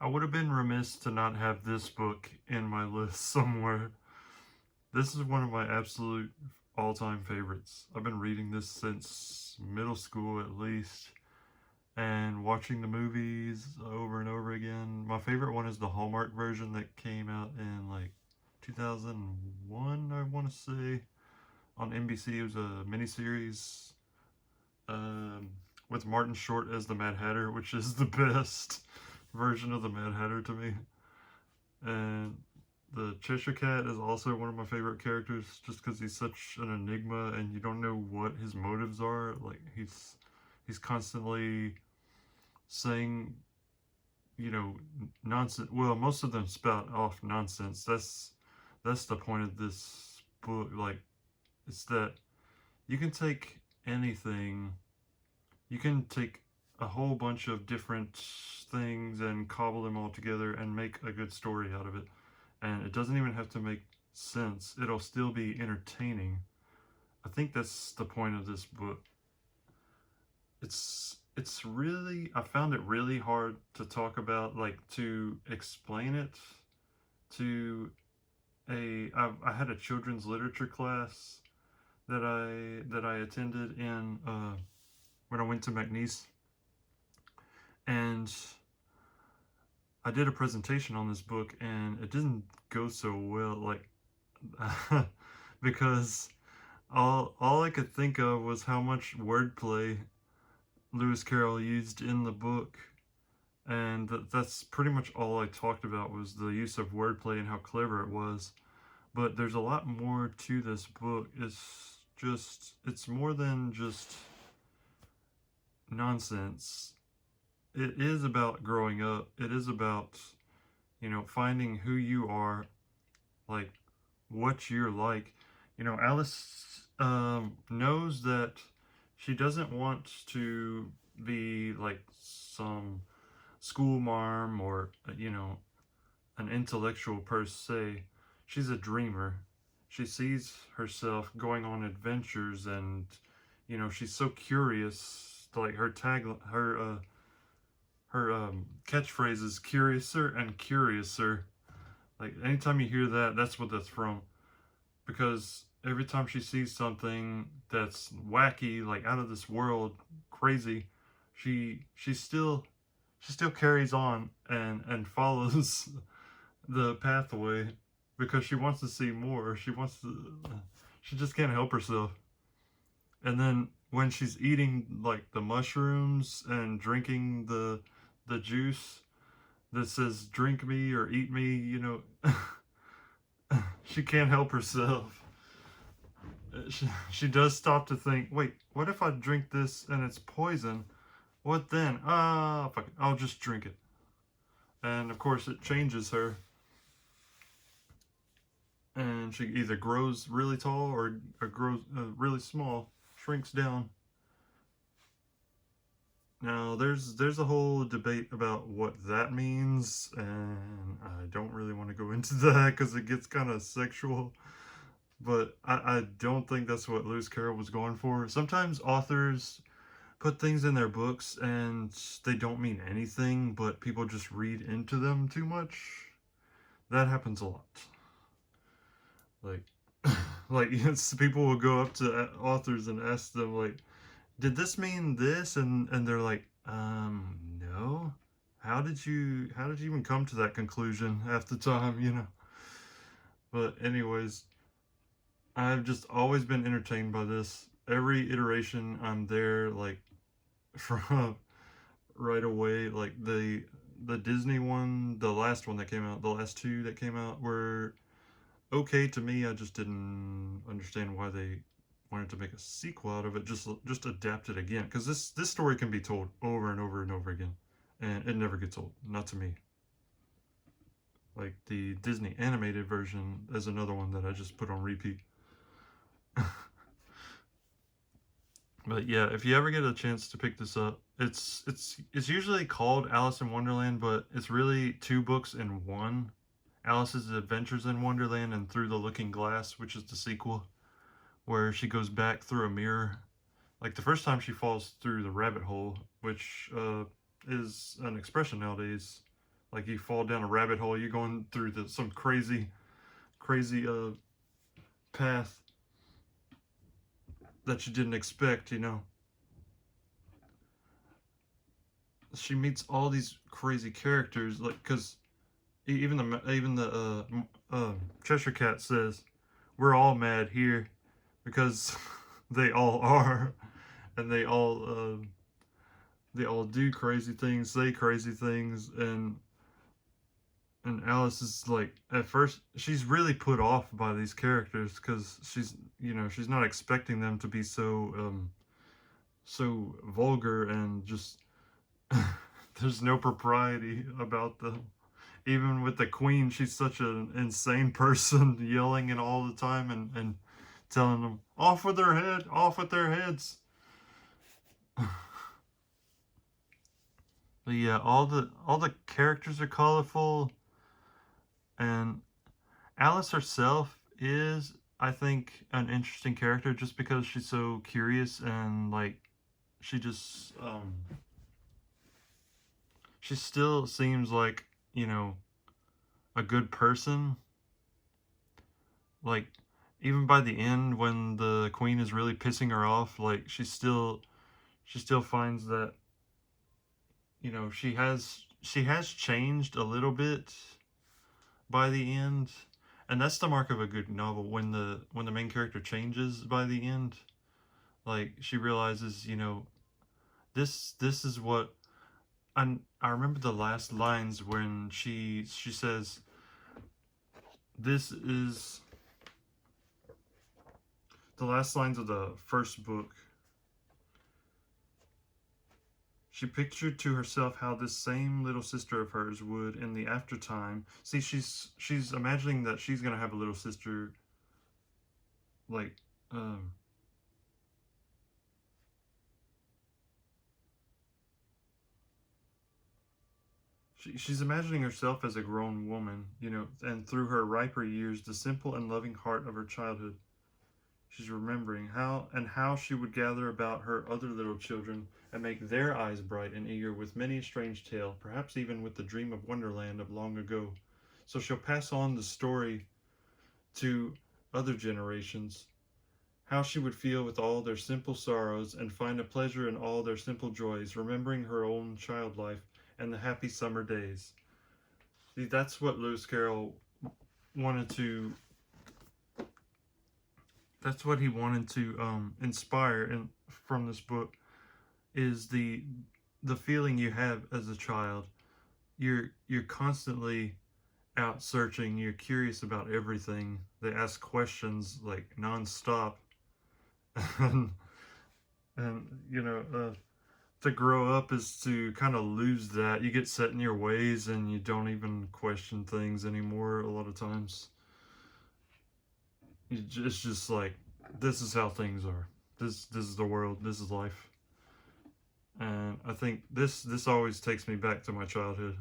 I would have been remiss to not have this book in my list somewhere. This is one of my absolute all-time favorites. I've been reading this since middle school at least, and watching the movies over and over again. My favorite one is the Hallmark version that came out in like 2001, I want to say, on NBC. It was a miniseries um, with Martin Short as the Mad Hatter, which is the best version of the Mad Hatter to me. And the Cheshire Cat is also one of my favorite characters just because he's such an enigma and you don't know what his motives are. Like he's constantly saying, nonsense. Well, most of them spout off nonsense. That's the point of this book. Like it's that you can take anything, you can take a whole bunch of different things and cobble them all together and make a good story out of it. And it doesn't even have to make sense. It'll still be entertaining. I think that's the point of this book. It's really, I found it really hard to talk about, like to explain it to I had a children's literature class that I attended in when I went to McNeese, and I did a presentation on this book and it didn't go so well, like because all I could think of was how much wordplay Lewis Carroll used in the book, and that's pretty much all I talked about was the use of wordplay and how clever it was. But there's a lot more to this book. It's more than just nonsense. It is about growing up. It is about, finding who you are, like what you're like. Alice knows that she doesn't want to be like some school marm or, an intellectual per se. She's a dreamer. She sees herself going on adventures and, she's so curious. Like her catchphrase is curiouser and curiouser. Like anytime you hear that, that's what that's from. Because every time she sees something that's wacky, like out of this world, crazy, she still carries on and follows the pathway because she wants to see more. She just can't help herself. And then when she's eating like the mushrooms and drinking the juice that says drink me or eat me, she can't help herself. She does stop to think, wait, what if I drink this and it's poison? What then? Fuck it, I'll just drink it. And of course it changes her. And she either grows really tall or grows really small, shrinks down. Now, there's a whole debate about what that means, and I don't really want to go into that because it gets kind of sexual. But I don't think that's what Lewis Carroll was going for. Sometimes authors put things in their books and they don't mean anything, but people just read into them too much. That happens a lot. Like, yes, people will go up to authors and ask them, like, did this mean this? And they're like, no. How did you even come to that conclusion half the time? But anyways, I've just always been entertained by this. Every iteration I'm there, like, from right away. Like the Disney one, the last one that came out, the last two that came out were okay to me. I just didn't understand why they wanted to make a sequel out of it. Just adapt it again, because this story can be told over and over and over again, and it never gets old. Not to me. Like the Disney animated version is another one that I just put on repeat. But yeah, if you ever get a chance to pick this up, it's usually called Alice in Wonderland, but it's really two books in one. Alice's Adventures in Wonderland and Through the Looking Glass, which is the sequel, where she goes back through a mirror. Like the first time she falls through the rabbit hole, which is an expression nowadays. Like you fall down a rabbit hole, you're going through some crazy path that you didn't expect. She meets all these crazy characters, like because even the Cheshire Cat says we're all mad here because they all are, and they all do crazy things, say crazy things, and Alice is like at first she's really put off by these characters because she's not expecting them to be so vulgar and just there's no propriety about them. Even with the queen, she's such an insane person, yelling it all the time and telling them off with their head, off with their heads. But yeah, all the characters are colorful, and Alice herself is, I think, an interesting character just because she's so curious and like she just she still seems like, a good person. Like even by the end when the queen is really pissing her off, like she still finds that, she has changed a little bit by the end. And that's the mark of a good novel, when the main character changes by the end. Like she realizes, this is what I remember the last lines when she says this is the last lines of the first book. She pictured to herself how this same little sister of hers would, in the aftertime. See, she's imagining that she's gonna have a little sister, like, she's imagining herself as a grown woman, and through her riper years, the simple and loving heart of her childhood. She's remembering how she would gather about her other little children and make their eyes bright and eager with many a strange tale, perhaps even with the dream of Wonderland of long ago. So she'll pass on the story to other generations, how she would feel with all their simple sorrows and find a pleasure in all their simple joys, remembering her own child life and the happy summer days. See, that's what Lewis Carroll wanted to that's what he wanted to inspire from this book, is the feeling you have as a child. You're constantly out searching. You're curious about everything. They ask questions like nonstop, and to grow up is to kind of lose that. You get set in your ways and you don't even question things anymore. A lot of times, it's just like this is how things are. This is the world. This is life. And I think this always takes me back to my childhood.